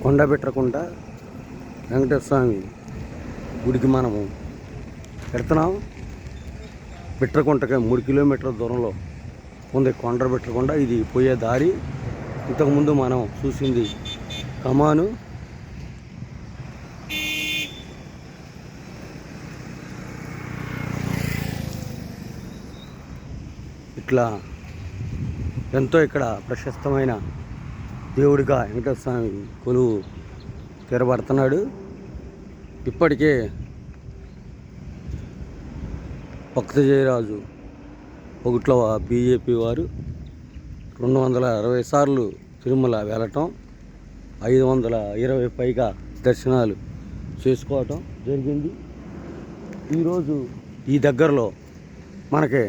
కొండ పెట్టకుంట వెంకటేశ్వర స్వామి గుడికి మనము పెడుతున్నాం. బిట్రకుంటకి 3 కిలోమీటర్ల దూరంలో ఉంది కొండ బిట్రకుంట. ఇది పోయే దారి. ఇంతకుముందు మనం చూసింది కమాను. ఇట్లా ఎంతో ఇక్కడ ప్రశస్తమైన దేవుడిగా వెంకటేశ్వర స్వామి కొలువు తీరబడుతున్నాడు. ఇప్పటికే భక్త జయరాజు ఒకట్లో బీజేపీ వారు 260 సార్లు తిరుమల వెళ్ళటం, 520 పైగా దర్శనాలు చేసుకోవటం జరిగింది. ఈరోజు ఈ దగ్గరలో మనకి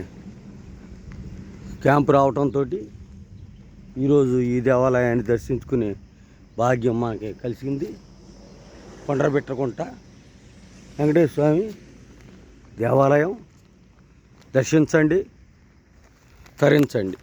క్యాంపు రావటంతో ఈరోజు ఈ దేవాలయాన్ని దర్శించుకునే భాగ్యం మనకి కలిసింది. కొండబెట్టకుంట వెంకటేశ్వర స్వామి దేవాలయం దర్శించండి, తరించండి.